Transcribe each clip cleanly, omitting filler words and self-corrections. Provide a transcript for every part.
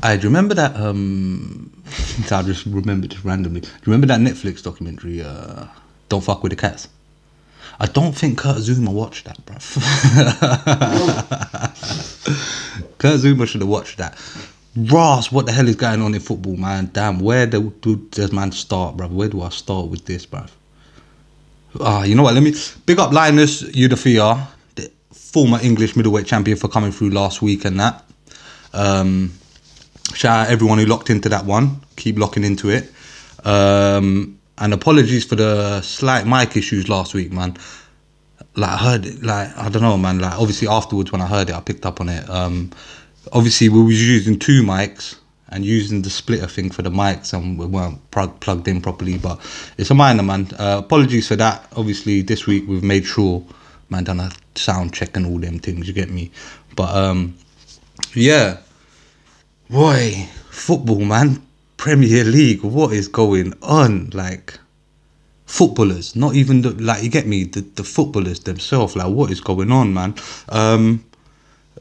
I do you remember that. I just remembered just randomly. Do you remember that Netflix documentary? Don't fuck with the cats. I don't think Kurt Zuma watched that, bruv. Kurt Zuma should have watched that. Ross, what the hell is going on in football, man? Damn, where does man start, bruv? Where do I start with this, bruv? You know what? Let me big up Linus Udafia, the former English middleweight champion, for coming through last week and that. Shout out everyone who locked into that one. Keep locking into it. And apologies for the slight mic issues last week, man. Like I heard it, like I don't know, man. Like obviously afterwards when I heard it, I picked up on it. Obviously we was using two mics and using the splitter thing for the mics, and we weren't plugged in properly. But it's a minor, man. Apologies for that. Obviously this week we've made sure, man, done a sound check and all them things. You get me? But yeah, boy, football, man. Premier League, what is going on? Like footballers, not even the, like, you get me, the footballers themselves, like what is going on, man?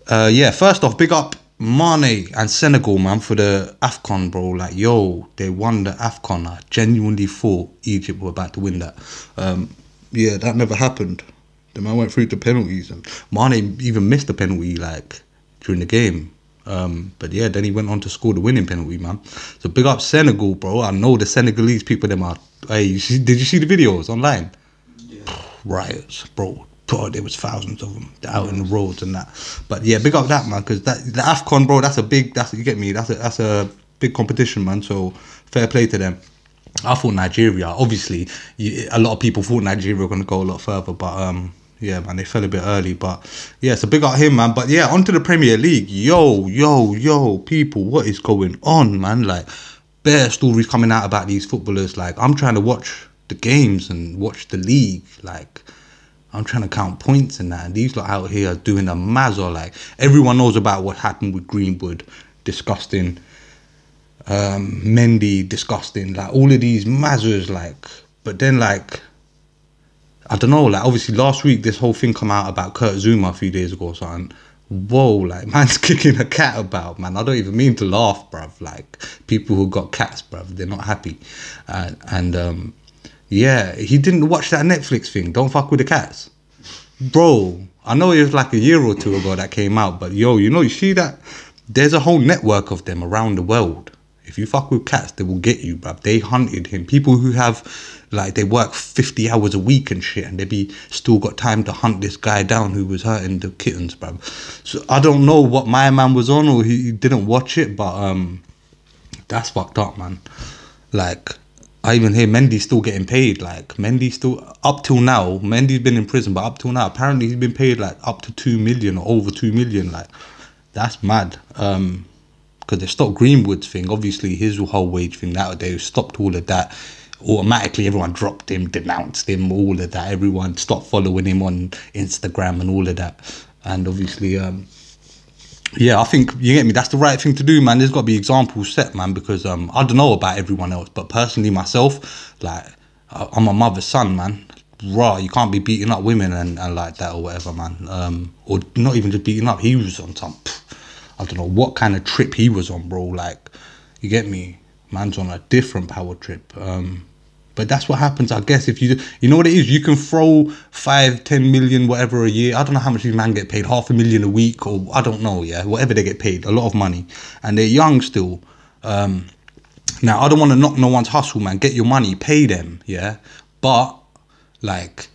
Yeah, first off, big up Mane and Senegal, man, for the AFCON, bro. Like, yo, they won the AFCON. I genuinely thought Egypt were about to win that. Yeah, that never happened. The man went through to penalties, and Mane even missed the penalty like during the game. But yeah, then he went on to score the winning penalty, man. So big up Senegal, bro. I know the Senegalese people, them are. Hey, did you see the videos online? Yeah. Riots, bro. There was thousands of them out in the roads and that. But yeah, big up that, man, because the AFCON, bro, that's you get me. That's a big competition, man. So fair play to them. I thought Nigeria, obviously, a lot of people thought Nigeria were going to go a lot further, but yeah, man, they fell a bit early. But yeah, so big up him, man. But yeah, onto the Premier League. Yo, people, what is going on, man? Like, bare stories coming out about these footballers. Like, I'm trying to watch the games and watch the league. Like, I'm trying to count points and that. And these lot out here doing a mazza. Like, everyone knows about what happened with Greenwood. Disgusting. Mendy, disgusting. Like, all of these mazzers, like, but then, like, I don't know, like, obviously last week this whole thing come out about Kurt Zuma a few days ago or something. Whoa, like, man's kicking a cat about, man. I don't even mean to laugh, bruv. Like, people who got cats, bruv, they're not happy. Yeah, he didn't watch that Netflix thing, Don't Fuck With The Cats. Bro, I know it was like a year or two ago that came out, but yo, you know, you see that? There's a whole network of them around the world. If you fuck with cats, they will get you, bruv. They hunted him. People who have, like, they work 50 hours a week and shit, and they be still got time to hunt this guy down who was hurting the kittens, bruv. So I don't know what my man was on, or he didn't watch it, but that's fucked up, man. Like, I even hear Mendy's still getting paid. Like, Mendy's still, up till now, Mendy's been in prison, but up till now, apparently he's been paid like up to 2 million or over 2 million. Like, that's mad. Because they stopped Greenwood's thing, obviously his whole wage thing nowadays, stopped all of that. Automatically everyone dropped him, denounced him, all of that. Everyone stopped following him on Instagram and all of that. And obviously, yeah, I think, you get me, that's the right thing to do, man. There's got to be examples set, man, because I don't know about everyone else, but personally myself, like, I'm a mother's son, man. Raw, you can't be beating up women and like that or whatever, man. Or not even just beating up, he was on some, I don't know what kind of trip he was on, bro. Like, you get me? Man's on a different power trip. But that's what happens, I guess. If you know what it is, you can throw 5-10 million, whatever, a year. I don't know how much these man get paid, $500,000 a week, or I don't know, yeah, whatever they get paid, a lot of money. And they're young still. Now, I don't want to knock no one's hustle, man. Get your money, pay them, yeah. But, like,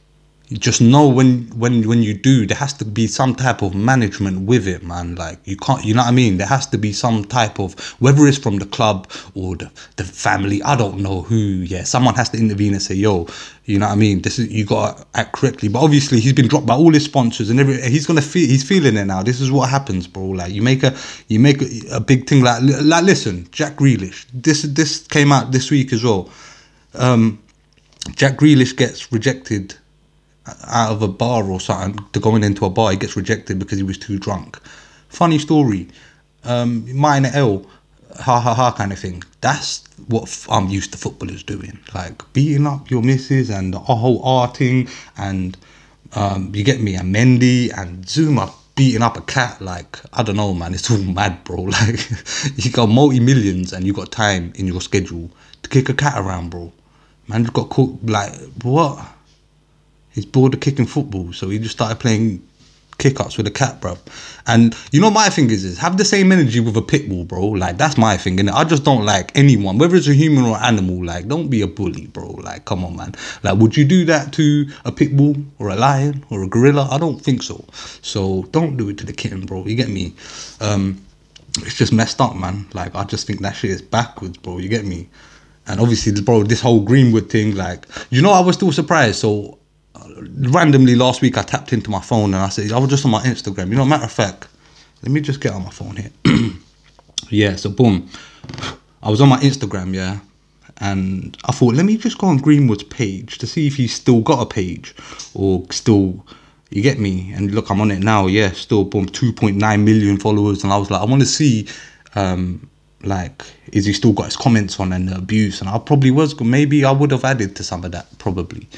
just know when you do, there has to be some type of management with it, man. Like, you can't, you know what I mean? There has to be some type of, whether it's from the club or the family, I don't know who, yeah. Someone has to intervene and say, yo, you know what I mean? This is, you got to act correctly. But obviously he's been dropped by all his sponsors and he's feeling it now. This is what happens, bro. Like, you make a big thing, like listen, Jack Grealish, this came out this week as well. Jack Grealish gets rejected out of a bar or something, to going into a bar. He gets rejected because he was too drunk. Funny story. Minor L, ha kind of thing. That's what I'm used to footballers doing, like beating up your missus and the whole arting, and you get me, and Mendy and Zuma beating up a cat, like, I don't know, man, it's all mad, bro. Like, you got multi-millions and you got time in your schedule to kick a cat around, bro. Man just got caught, like, what? He's bored of kicking football, so he just started playing kick-ups with a cat, bro. And you know, my thing is have the same energy with a pit bull, bro. Like, that's my thing, and I just don't like anyone, whether it's a human or animal. Like, don't be a bully, bro. Like, come on, man. Like, would you do that to a pit bull or a lion or a gorilla? I don't think so. So don't do it to the kitten, bro. You get me? It's just messed up, man. Like, I just think that shit is backwards, bro. You get me? And obviously, bro, this whole Greenwood thing, like, you know, I was still surprised. So randomly last week I tapped into my phone and I said, I was just on my Instagram, you know, matter of fact, let me just get on my phone here. Yeah, so boom, I was on my Instagram, yeah, and I thought, let me just go on Greenwood's page to see if he's still got a page or still, you get me? And look, I'm on it now, yeah, still boom, 2.9 million followers. And I was like, I want to see like, is he still got his comments on and the abuse? And I probably was, maybe I would have added to some of that, probably.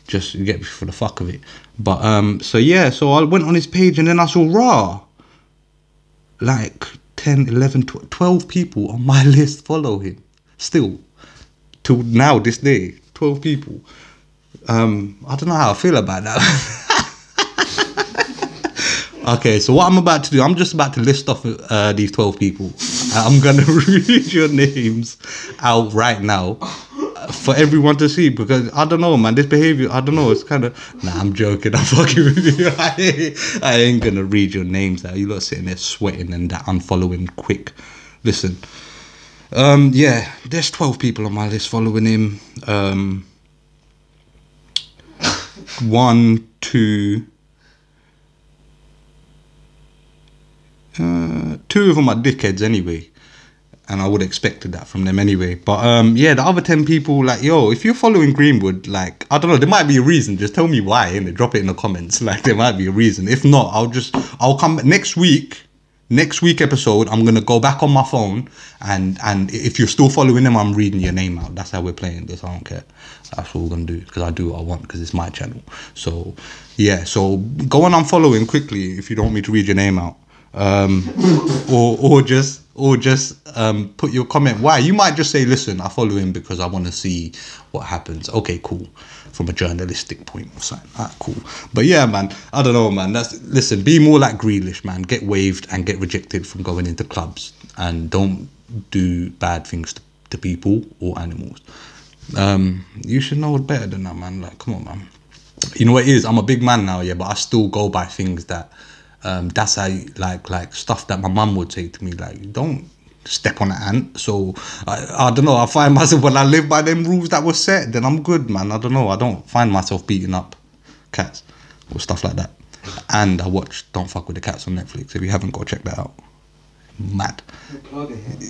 Just to get for the fuck of it. But so yeah, so I went on his page and then I saw raw, like 10, 11, 12 people on my list follow him still till now, this day. 12 people. I don't know how I feel about that. Okay, so what I'm about to do, I'm just about to list off these 12 people. I'm gonna read your names out right now for everyone to see, because I don't know, man, this behavior, I don't know, it's kind of, nah, I'm joking, I'm fucking with you. I ain't gonna read your names out. You lot sitting there sweating and that unfollowing quick. Listen, yeah, there's 12 people on my list following him. 1, 2, 2 of them are dickheads anyway. And I would have expected that from them anyway. But yeah, the other 10 people, like, yo, if you're following Greenwood, like, I don't know, there might be a reason. Just tell me why, innit? Drop it in the comments. Like, there might be a reason. If not, I'll come next week episode. I'm gonna go back on my phone, and if you're still following them, I'm reading your name out. That's how we're playing this. I don't care. That's what we're gonna do, because I do what I want, because it's my channel. So yeah, so go on unfollowing quickly if you don't want me to read your name out. Or just put your comment why. You might just say, listen, I follow him because I want to see what happens. Okay, cool. From a journalistic point or something. Alright, cool. But yeah, man, I don't know, man. Listen, be more like Grealish, man. Get waived and get rejected from going into clubs, and don't do bad things to people or animals. You should know better than that, man. Like, come on, man. You know what it is? I'm a big man now, yeah, but I still go by things that that's how, like stuff that my mum would say to me, like, don't step on an ant. So I don't know, I find myself, when I live by them rules that were set, then I'm good, man. I don't know, I don't find myself beating up cats or stuff like that. And I watch Don't Fuck With The Cats on Netflix. If you haven't, go check that out. Mad.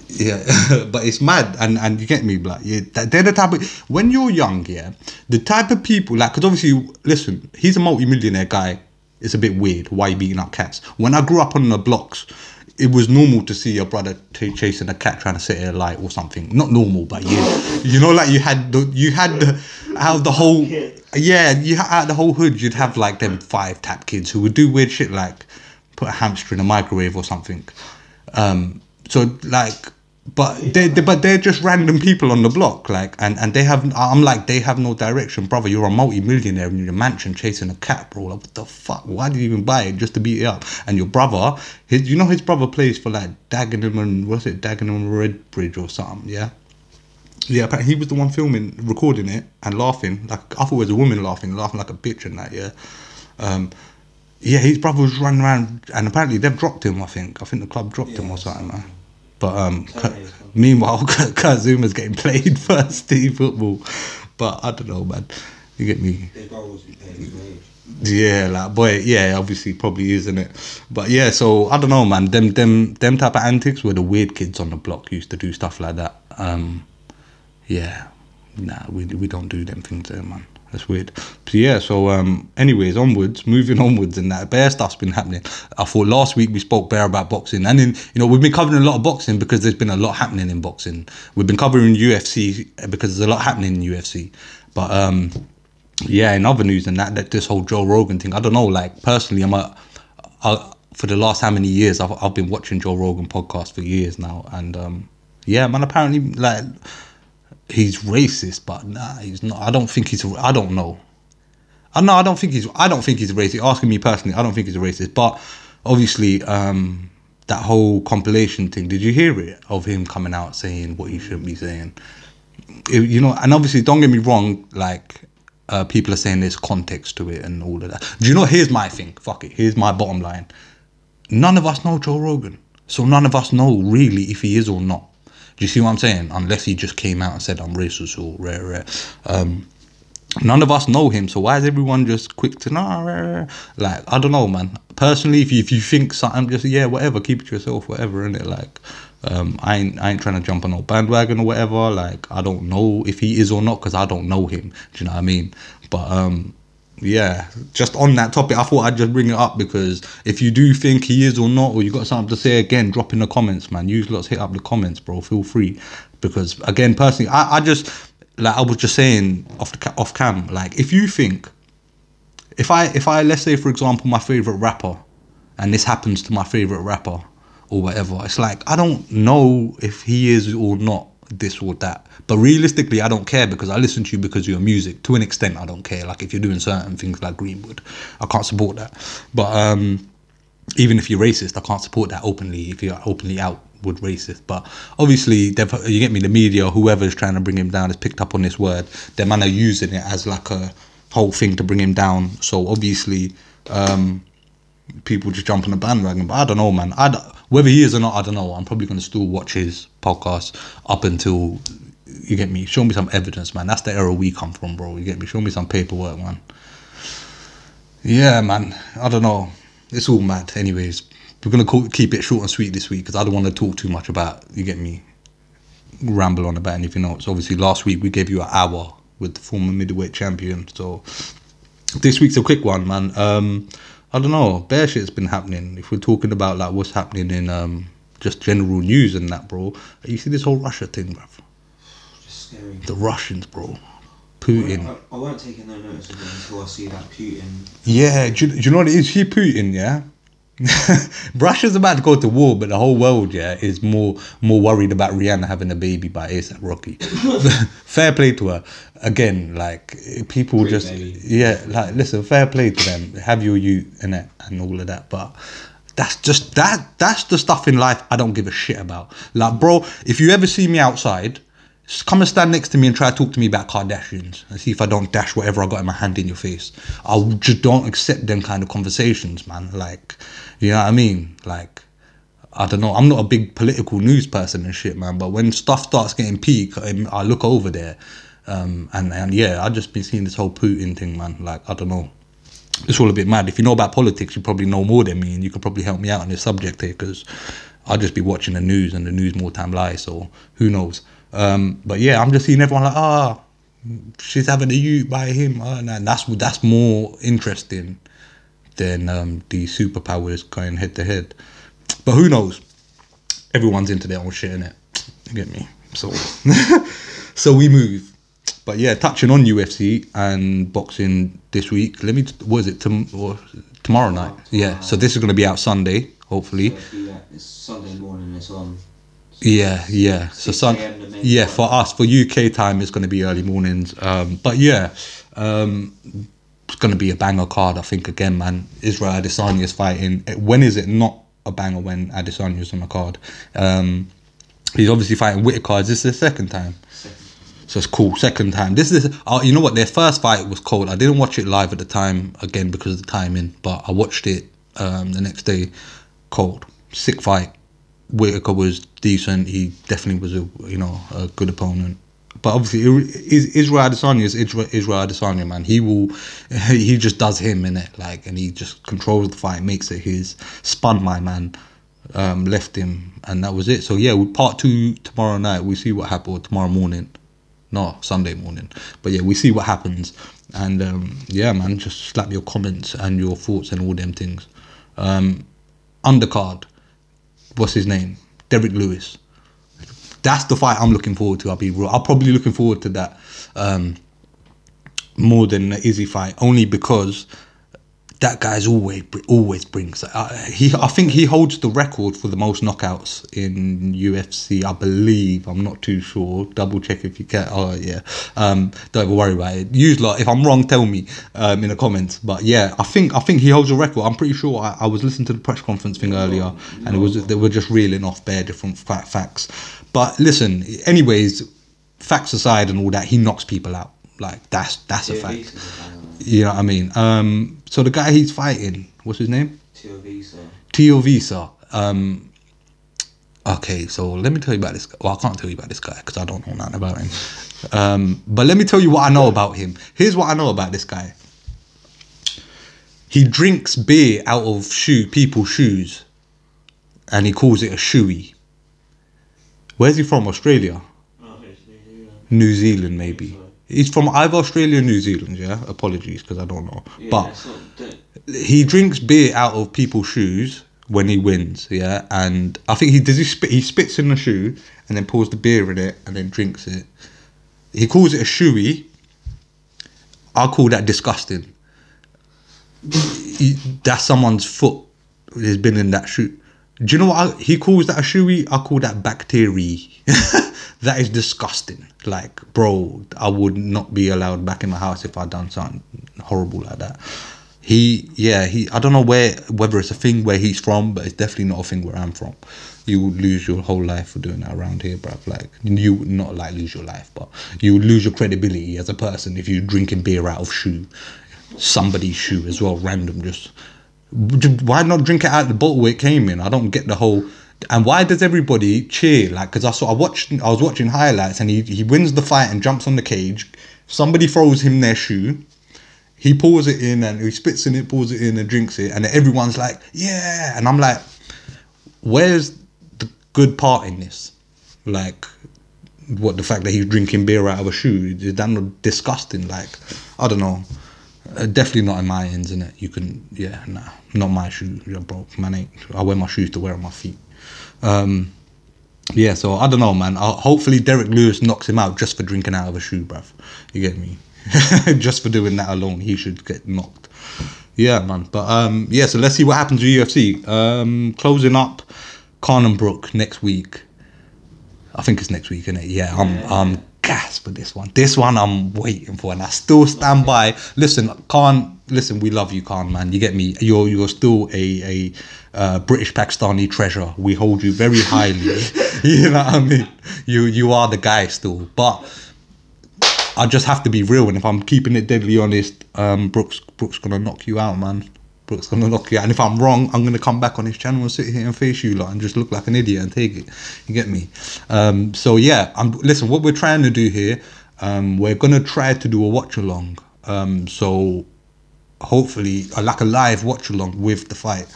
Yeah. But it's mad, and you get me, like, yeah, they're the type of, when you're young, yeah, the type of people, like, because obviously, listen, he's a multi-millionaire guy. It's a bit weird. Why you beating up cats? When I grew up on the blocks, it was normal to see your brother chasing a cat trying to set it alight or something. Not normal, but you know, like, you had out of the whole, yeah, you out of the whole hood, you'd have like them 5 tap kids who would do weird shit, like put a hamster in a microwave or something. So like, but they're just random people on the block, like, and they have, I'm like, they have no direction, brother. You're a multi-millionaire in your mansion chasing a cat, bro. Like, what the fuck? Why did you even buy it? Just to beat it up? And your brother, his brother plays for like Dagenham and Redbridge or something, yeah. Yeah, apparently he was the one recording it and laughing. Like, I thought it was a woman laughing like a bitch and that, yeah. Yeah, his brother was running around, and apparently they've dropped him. I think the club dropped him or something, man. But meanwhile, Kazuma's getting played first team football. But I don't know, man. You get me? Yeah, like, boy, yeah, obviously probably isn't it? But yeah, so I don't know, man. Them type of antics were the weird kids on the block used to do stuff like that. Yeah, nah, we don't do them things there, man. That's weird. So yeah, so anyways, moving onwards, and that bare stuff's been happening. I thought last week we spoke bare about boxing, and then, you know, we've been covering a lot of boxing because there's been a lot happening in boxing. We've been covering UFC because there's a lot happening in UFC. But yeah, in other news and that this whole Joe Rogan thing, I don't know, like, personally, for the last how many years, I've been watching Joe Rogan podcast for years now, and yeah, man. Apparently, like, he's racist, but nah, he's not. I don't think he's. I don't know. No, I don't think he's. I don't think he's a racist. Asking me personally, I don't think he's a racist. But obviously, that whole compilation thing. Did you hear it of him coming out saying what he shouldn't be saying? You know, and obviously, don't get me wrong. Like, people are saying there's context to it and all of that. Do you know? Here's my thing. Fuck it. Here's my bottom line. None of us know Joe Rogan, so none of us know really if he is or not. Do you see what I'm saying? Unless he just came out and said I'm racist or rare. None of us know him, so why is everyone just quick to nah? Like, I don't know, man. Personally, if you think something, just whatever, keep it to yourself, whatever, innit? Like, I ain't trying to jump on no bandwagon or whatever. Like, I don't know if he is or not because I don't know him. Do you know what I mean? But yeah, just on that topic, I thought I'd just bring it up because if you do think he is or not, or you got something to say, again, drop in the comments, man. You lots hit up the comments, bro. Feel free, because again, personally, I just. Like I was just saying off cam, like if you think, if I let's say for example my favorite rapper, and this happens to my favorite rapper or whatever, it's like I don't know if he is or not this or that, but realistically I don't care because I listen to you because of your music. To an extent I don't care. Like if you're doing certain things like Greenwood, I can't support that. But even if you're racist, I can't support that openly if you're openly out with racist. But obviously you get me, the media, whoever's trying to bring him down has picked up on this word. Their man are using it as like a whole thing to bring him down, so obviously people just jump on the bandwagon. But I don't know, man. Whether he is or not, I don't know. I'm probably going to still watch his podcast up until, you get me, show me some evidence, man. That's the era we come from, bro. You get me, show me some paperwork, man. Yeah, man, I don't know, it's all mad. Anyways, we're going to keep it short and sweet this week because I don't want to talk too much about, you get me, ramble on about anything else. Obviously, last week we gave you an hour with the former middleweight champion. So this week's a quick one, man. I don't know, bare shit's been happening. If we're talking about like what's happening in just general news and that, bro. You see this whole Russia thing, bruv? Just scary. The Russians, bro. Putin. I won't take no notice of it until I see that Putin. Yeah, do you know what it is? See Putin, yeah? Russia's about to go to war, but the whole world, yeah, is more worried about Rihanna having a baby by A$AP Rocky. Fair play to her. Again, like people Great just baby. Yeah, like listen, fair play to them. Have your youth in it and all of that, but that's just that's the stuff in life I don't give a shit about. Like, bro, if you ever see me outside, just come and stand next to me and try to talk to me about Kardashians and see if I don't dash whatever I got in my hand in your face. I just don't accept them kind of conversations, man. Like, you know what I mean? Like, I don't know. I'm not a big political news person and shit, man. But when stuff starts getting peak, I look over there. And yeah, I've just been seeing this whole Putin thing, man. Like, I don't know. It's all a bit mad. If you know about politics, you probably know more than me, and you could probably help me out on this subject here, because I'll just be watching the news, and the news more time lies, so who knows. But yeah, I'm just seeing everyone like, she's having a youth by him, and that's more interesting than the superpowers going head to head. But who knows? Everyone's into their own shit, innit? You get me? So so we move. But yeah, touching on UFC and boxing this week. What is it? Tomorrow night? Yeah. So this is going to be out Sunday, hopefully. So it's Sunday morning. It's on. Yeah. So for us, for UK time, it's going to be early mornings. But yeah, it's going to be a banger card, I think. Again, man, Israel Adesanya is fighting. When is it not a banger when Adesanya is on the card? He's obviously fighting Whittaker. Is this the second time? So it's cool, second time. This is, you know what, their first fight was cold. I didn't watch it live at the time, again, because of the timing, but I watched it the next day, cold. Sick fight. Whittaker was decent. He definitely was a good opponent. But obviously, Israel Adesanya is Israel Adesanya, man. He just does him, innit? Like, and he just controls the fight, makes it his. Spun my man, left him, and that was it. So yeah, part 2 tomorrow night. We see what happens, or tomorrow morning. No, Sunday morning. But yeah, we see what happens. And yeah, man, just slap your comments and your thoughts and all them things. Undercard. What's his name? Derek Lewis. That's the fight I'm looking forward to. I'll be real. I'm probably looking forward to that more than the Izzy fight. Only because that guy's always brings. I think he holds the record for the most knockouts in UFC. I believe. I'm not too sure. Double check if you can. Oh yeah. Don't even worry about it. Usually, if I'm wrong, tell me in the comments. But yeah, I think he holds a record. I'm pretty sure. I was listening to the press conference thing earlier, and they were just reeling off bare different facts. But listen, anyways, facts aside and all that, he knocks people out. Like that's a fact. You know what I mean? So the guy he's fighting, what's his name? Tio Visa. Okay, so let me tell you about this guy. Well, I can't tell you about this guy because I don't know nothing about him. But let me tell you what I know about him. Here's what I know about this guy. He drinks beer out of people's shoes, and he calls it a shoey. Where's he from? Australia? New Zealand, maybe. He's from either Australia or New Zealand, yeah? Apologies, because I don't know. Yeah, but he drinks beer out of people's shoes when he wins, yeah? And I think he spits in the shoe and then pours the beer in it and then drinks it. He calls it a shoey. I call that disgusting. That's someone's foot has been in that shoe. Do you know what he calls that a shoey? I call that bacteria. That is disgusting. Like, bro, I would not be allowed back in my house if I'd done something horrible like that. I don't know whether it's a thing where he's from, but it's definitely not a thing where I'm from. You would lose your whole life for doing that around here, bruv. Like, you would not like lose your life, but you would lose your credibility as a person if you're drinking beer out of somebody's shoe as well, random. Just why not drink it out of the bottle it came in? I don't get the whole. And why does everybody cheer? Like, because I was watching highlights, and he wins the fight and jumps on the cage. Somebody throws him their shoe. He pours it in and he spits in it, pours it in and drinks it, and everyone's like, yeah. And I'm like, where's the good part in this? Like, what, the fact that he's drinking beer out of a shoe? Is that not disgusting? Like, I don't know. Definitely not in my ends, innit? You can, yeah, nah, not my shoe, yeah, bro. Man, I wear my shoes to wear on my feet. Yeah, so I don't know, man. Hopefully Derek Lewis knocks him out just for drinking out of a shoe, bruv. You get me? Just for doing that alone, he should get knocked. Yeah, man. But yeah, so let's see what happens with UFC. Closing up Khan and Brook next week. I think it's next week, isn't it? Yeah, I'm gassed for this one. This one I'm waiting for, and I still stand by. Listen, Khan. Listen, we love you, Khan, man. You get me? You're still a British Pakistani treasure. We hold you very highly. You know what I mean? You are the guy still, but I just have to be real. And if I'm keeping it deadly honest, Brook's gonna knock you out, man. Brook's gonna knock you out. And if I'm wrong, I'm gonna come back on his channel and sit here and face you lot and just look like an idiot and take it. You get me? So yeah, listen. What we're trying to do here, we're gonna try to do a watch along. So hopefully, like a live watch along with the fight.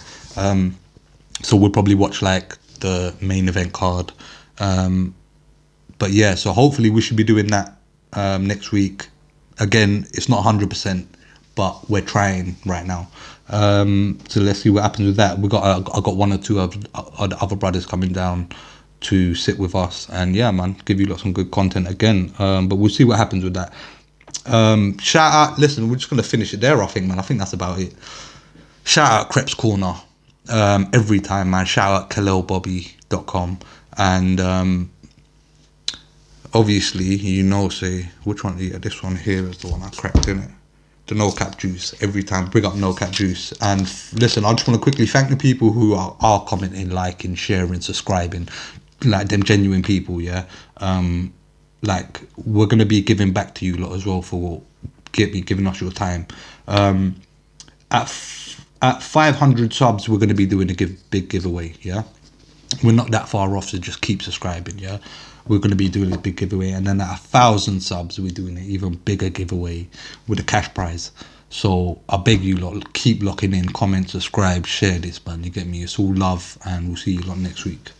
So we'll probably watch like the main event card. But yeah, so hopefully we should be doing that next week. Again, it's not 100%, but we're trying right now. So let's see what happens with that. I got one or two of other brothers coming down to sit with us, and yeah, man, give you lot some good content again. But we'll see what happens with that. Shout out, listen, we're just gonna finish it there, I think, man. I think that's about it. Shout out Creps Corner every time, man. Shout out KhalilBobby.com, and obviously, you know, say which one. Yeah, this one here is the one I cracked, in it. The No Cap Juice. Every time, bring up No Cap Juice. And listen, I just want to quickly thank the people who are commenting, liking, sharing, subscribing, like them genuine people. Yeah. Like, we're gonna be giving back to you lot as well for giving us your time. At 500 subs, we're gonna be doing a big giveaway. Yeah, we're not that far off, so just keep subscribing. Yeah, we're gonna be doing a big giveaway, and then at 1,000 subs, we're doing an even bigger giveaway with a cash prize. So I beg you lot, keep locking in, comment, subscribe, share this, man. You get me? It's all love, and we'll see you lot next week.